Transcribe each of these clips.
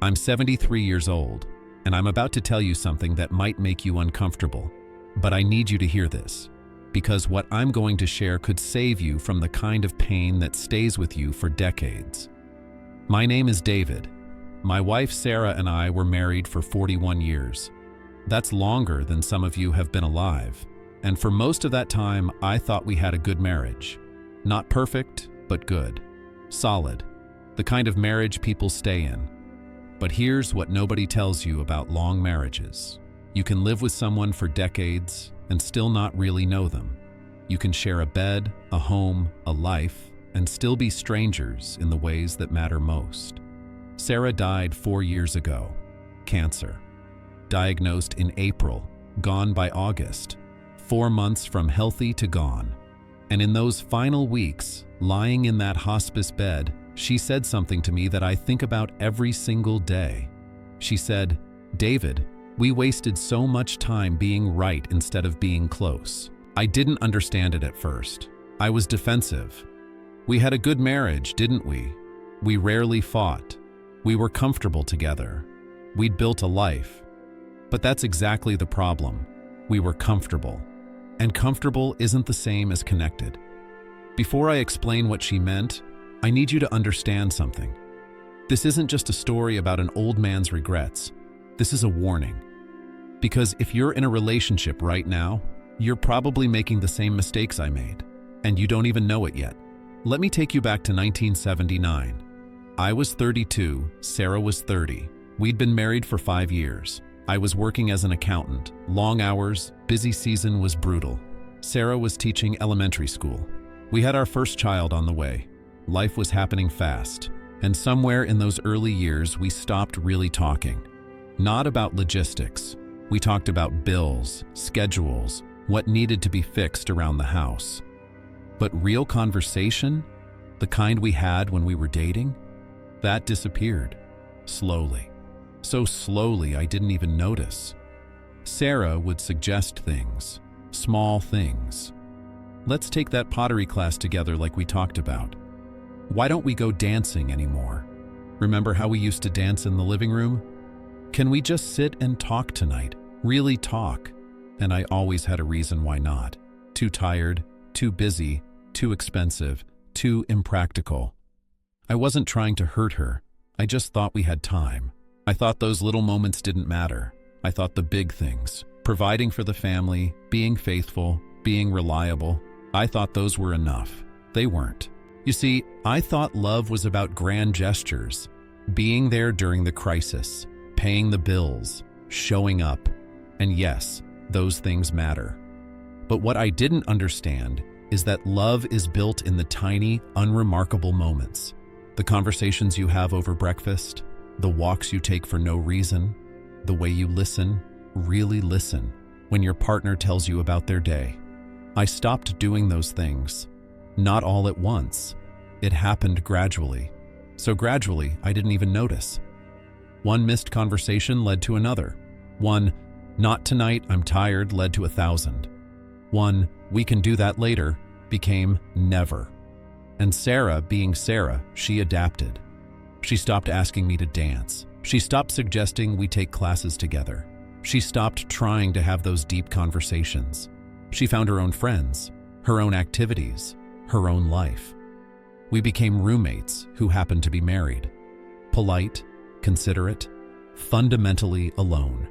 I'm 73 years old, and I'm about to tell you something that might make you uncomfortable. But I need you to hear this, because what I'm going to share could save you from the kind of pain that stays with you for decades. My name is David. My wife Sarah and I were married for 41 years. That's longer than some of you have been alive. And for most of that time, I thought we had a good marriage. Not perfect, but good. Solid. The kind of marriage people stay in. But here's what nobody tells you about long marriages. You can live with someone for decades and still not really know them. You can share a bed, a home, a life, and still be strangers in the ways that matter most. Sarah died 4 years ago. Cancer. Diagnosed in April, gone by August. 4 months from healthy to gone. And in those final weeks, lying in that hospice bed, she said something to me that I think about every single day. She said, "David, we wasted so much time being right instead of being close." I didn't understand it at first. I was defensive. We had a good marriage, didn't we? We rarely fought. We were comfortable together. We'd built a life. But that's exactly the problem. We were comfortable. And comfortable isn't the same as connected. Before I explain what she meant, I need you to understand something. This isn't just a story about an old man's regrets. This is a warning. Because if you're in a relationship right now, you're probably making the same mistakes I made, and you don't even know it yet. Let me take you back to 1979. I was 32, Sarah was 30. We'd been married for 5 years. I was working as an accountant, long hours, busy season was brutal. Sarah was teaching elementary school. We had our first child on the way. Life was happening fast, and somewhere in those early years we stopped really talking. Not about logistics. We talked about bills, schedules, what needed to be fixed around the house. But real conversation, the kind we had when we were dating, that disappeared, slowly. So slowly I didn't even notice. Sarah would suggest things, small things. Let's take that pottery class together like we talked about. Why don't we go dancing anymore? Remember how we used to dance in the living room? Can we just sit and talk tonight? Really talk? And I always had a reason why not. Too tired, too busy, too expensive, too impractical. I wasn't trying to hurt her. I just thought we had time. I thought those little moments didn't matter. I thought the big things, providing for the family, being faithful, being reliable, I thought those were enough. They weren't. You see, I thought love was about grand gestures, being there during the crisis, paying the bills, showing up. And yes, those things matter. But what I didn't understand is that love is built in the tiny, unremarkable moments. The conversations you have over breakfast, the walks you take for no reason, the way you listen, really listen, when your partner tells you about their day. I stopped doing those things. Not all at once. It happened gradually. So gradually, I didn't even notice. One missed conversation led to another. One, "Not tonight, I'm tired," led to 1,000. One, "We can do that later," became never. And Sarah, being Sarah, she adapted. She stopped asking me to dance. She stopped suggesting we take classes together. She stopped trying to have those deep conversations. She found her own friends, her own activities, her own life. We became roommates who happened to be married. Polite, considerate, fundamentally alone.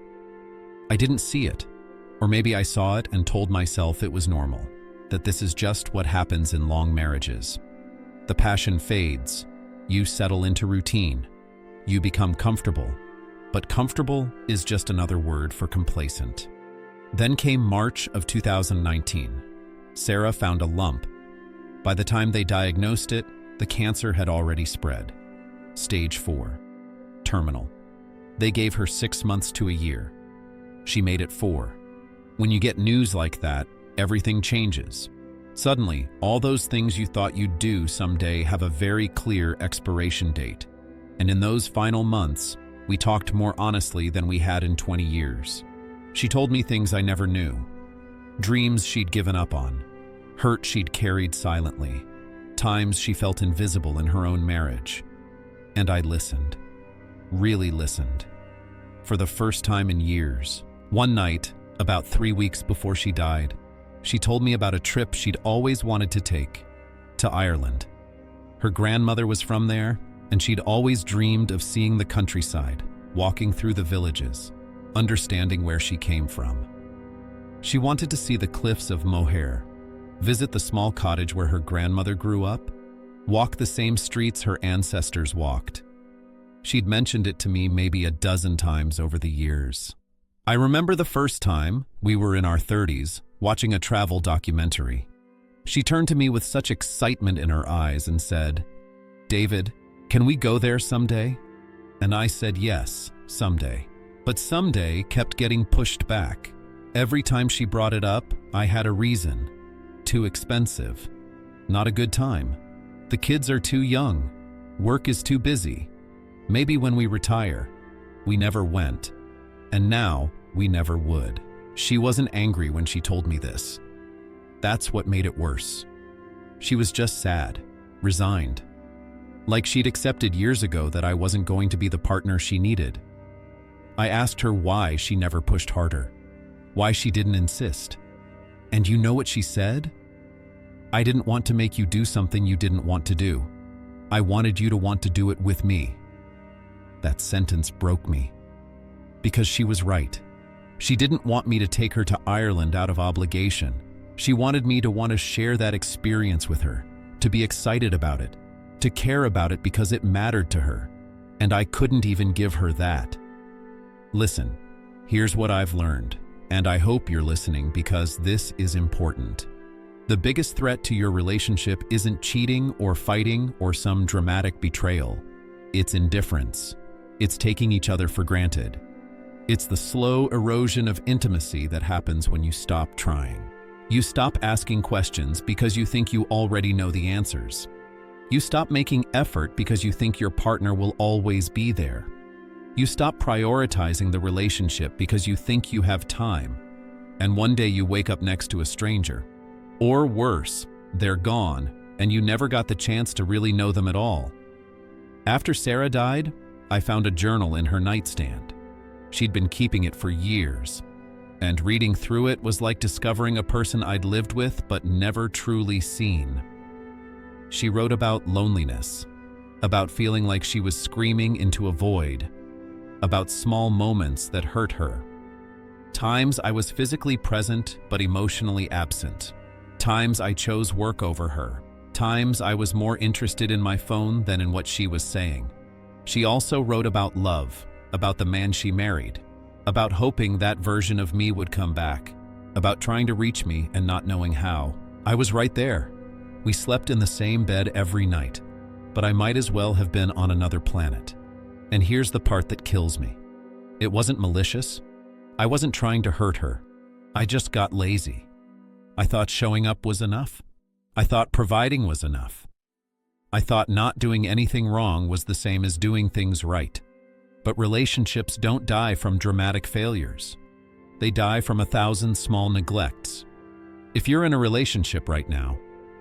I didn't see it, or maybe I saw it and told myself it was normal, that this is just what happens in long marriages. The passion fades, you settle into routine, you become comfortable, but comfortable is just another word for complacent. Then came March of 2019. Sarah found a lump. By the time they diagnosed it, the cancer had already spread. Stage 4. Terminal. They gave her 6 months to a year. She made it 4. When you get news like that, everything changes. Suddenly, all those things you thought you'd do someday have a very clear expiration date. And in those final months, we talked more honestly than we had in 20 years. She told me things I never knew. Dreams she'd given up on. Hurt she'd carried silently. Times she felt invisible in her own marriage. And I listened. really listened. For the first time in years. One night, about 3 weeks before she died, she told me about a trip she'd always wanted to take, to Ireland. Her grandmother was from there, and she'd always dreamed of seeing the countryside, walking through the villages, understanding where she came from. She wanted to see the cliffs of Moher, visit the small cottage where her grandmother grew up, walk the same streets her ancestors walked. She'd mentioned it to me maybe a dozen times over the years. I remember the first time, we were in our 30s, watching a travel documentary. She turned to me with such excitement in her eyes and said, "David, can we go there someday?" And I said yes, someday. But someday kept getting pushed back. Every time she brought it up, I had a reason. Too expensive. Not a good time. The kids are too young. Work is too busy. Maybe when we retire. We never went. And now, we never would. She wasn't angry when she told me this. That's what made it worse. She was just sad, resigned. Like she'd accepted years ago that I wasn't going to be the partner she needed. I asked her why she never pushed harder, why she didn't insist. And you know what she said? "I didn't want to make you do something you didn't want to do. I wanted you to want to do it with me." That sentence broke me. Because she was right. She didn't want me to take her to Ireland out of obligation. She wanted me to want to share that experience with her, to be excited about it, to care about it because it mattered to her. And I couldn't even give her that. Listen, here's what I've learned, and I hope you're listening because this is important. The biggest threat to your relationship isn't cheating or fighting or some dramatic betrayal. It's indifference. It's taking each other for granted. It's the slow erosion of intimacy that happens when you stop trying. You stop asking questions because you think you already know the answers. You stop making effort because you think your partner will always be there. You stop prioritizing the relationship because you think you have time. And one day you wake up next to a stranger. Or worse, they're gone, and you never got the chance to really know them at all. After Sarah died, I found a journal in her nightstand. She'd been keeping it for years, and reading through it was like discovering a person I'd lived with but never truly seen. She wrote about loneliness, about feeling like she was screaming into a void, about small moments that hurt her. Times I was physically present but emotionally absent. Times I chose work over her. Times I was more interested in my phone than in what she was saying. She also wrote about love, about the man she married, about hoping that version of me would come back, about trying to reach me and not knowing how. I was right there. We slept in the same bed every night, but I might as well have been on another planet. And here's the part that kills me. It wasn't malicious. I wasn't trying to hurt her. I just got lazy. I thought showing up was enough. I thought providing was enough. I thought not doing anything wrong was the same as doing things right. But relationships don't die from dramatic failures. They die from 1,000 small neglects. If you're in a relationship right now,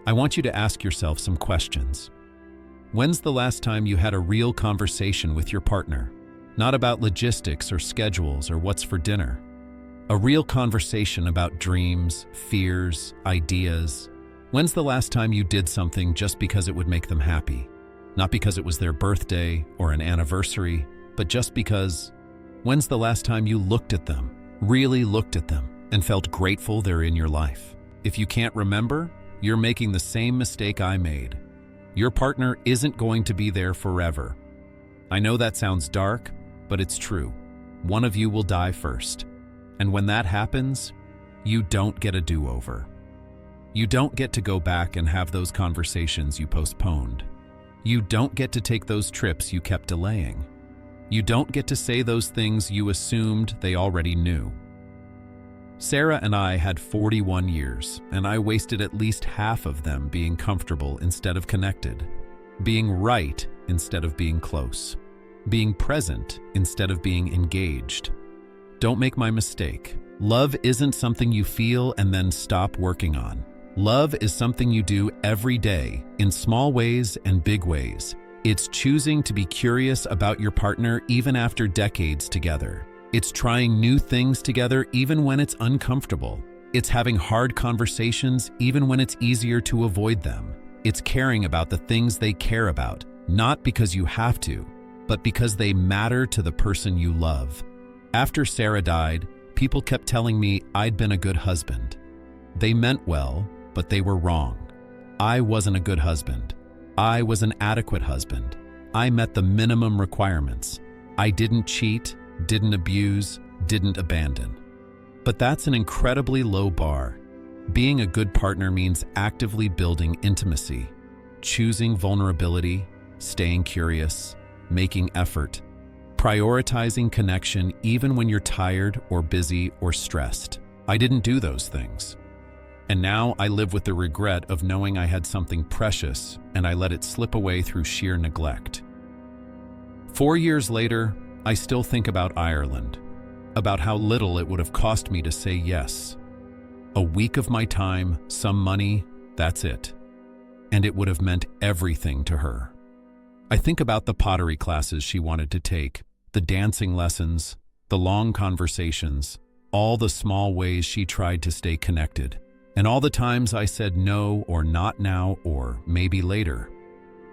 I want you to ask yourself some questions. When's the last time you had a real conversation with your partner? Not about logistics or schedules or what's for dinner. A real conversation about dreams, fears, ideas. When's the last time you did something just because it would make them happy? Not because it was their birthday or an anniversary, but just because. When's the last time you looked at them, really looked at them, and felt grateful they're in your life? If you can't remember, you're making the same mistake I made. Your partner isn't going to be there forever. I know that sounds dark, but it's true. One of you will die first. And when that happens, you don't get a do-over. You don't get to go back and have those conversations you postponed. You don't get to take those trips you kept delaying. You don't get to say those things you assumed they already knew. Sarah and I had 41 years, and I wasted at least half of them being comfortable instead of connected, being right instead of being close, being present instead of being engaged. Don't make my mistake. Love isn't something you feel and then stop working on. Love is something you do every day, in small ways and big ways. It's choosing to be curious about your partner even after decades together. It's trying new things together even when it's uncomfortable. It's having hard conversations even when it's easier to avoid them. It's caring about the things they care about, not because you have to, but because they matter to the person you love. After Sarah died, people kept telling me I'd been a good husband. They meant well, but they were wrong. I wasn't a good husband. I was an adequate husband. I met the minimum requirements. I didn't cheat, didn't abuse, didn't abandon. But that's an incredibly low bar. Being a good partner means actively building intimacy, choosing vulnerability, staying curious, making effort, prioritizing connection even when you're tired or busy or stressed. I didn't do those things. And now I live with the regret of knowing I had something precious and I let it slip away through sheer neglect. 4 years later, I still think about Ireland, about how little it would have cost me to say yes. A week of my time, some money, that's it. And it would have meant everything to her. I think about the pottery classes she wanted to take, the dancing lessons, the long conversations, all the small ways she tried to stay connected, and all the times I said no or not now or maybe later.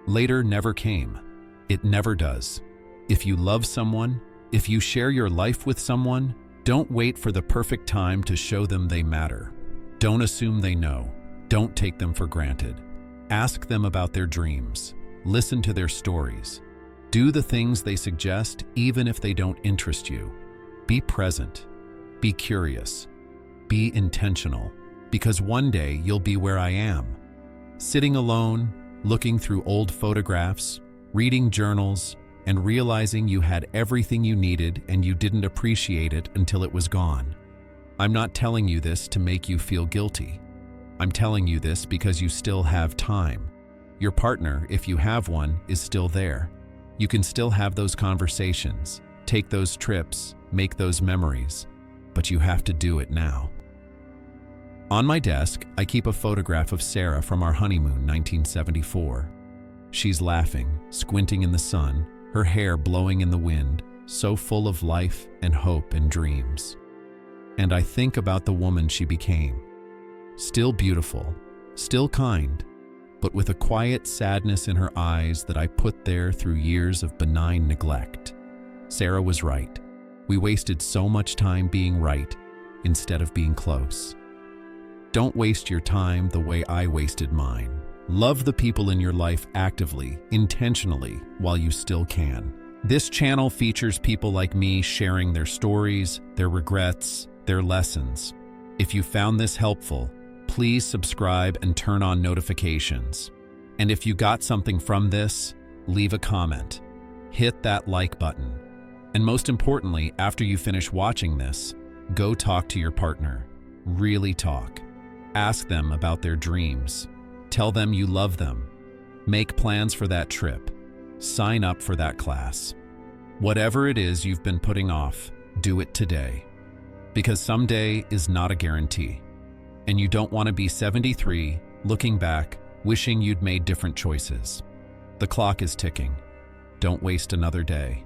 Later never came. It never does. If you love someone, if you share your life with someone, don't wait for the perfect time to show them they matter. Don't assume they know. Don't take them for granted. Ask them about their dreams. Listen to their stories. Do the things they suggest even if they don't interest you. Be present. Be curious. Be intentional. Because one day you'll be where I am. Sitting alone, looking through old photographs, reading journals, and realizing you had everything you needed and you didn't appreciate it until it was gone. I'm not telling you this to make you feel guilty. I'm telling you this because you still have time. Your partner, if you have one, is still there. You can still have those conversations, take those trips, make those memories, but you have to do it now. On my desk, I keep a photograph of Sarah from our honeymoon, 1974. She's laughing, squinting in the sun, her hair blowing in the wind, so full of life and hope and dreams. And I think about the woman she became. Still beautiful, still kind, but with a quiet sadness in her eyes that I put there through years of benign neglect. Sarah was right. We wasted so much time being right instead of being close. Don't waste your time the way I wasted mine. Love the people in your life actively, intentionally, while you still can. This channel features people like me sharing their stories, their regrets, their lessons. If you found this helpful, please subscribe and turn on notifications. And if you got something from this, leave a comment. Hit that like button. And most importantly, after you finish watching this, go talk to your partner. Really talk. Ask them about their dreams. Tell them you love them. Make plans for that trip. Sign up for that class. Whatever it is you've been putting off, do it today. Because someday is not a guarantee. And you don't want to be 73, looking back, wishing you'd made different choices. The clock is ticking. Don't waste another day.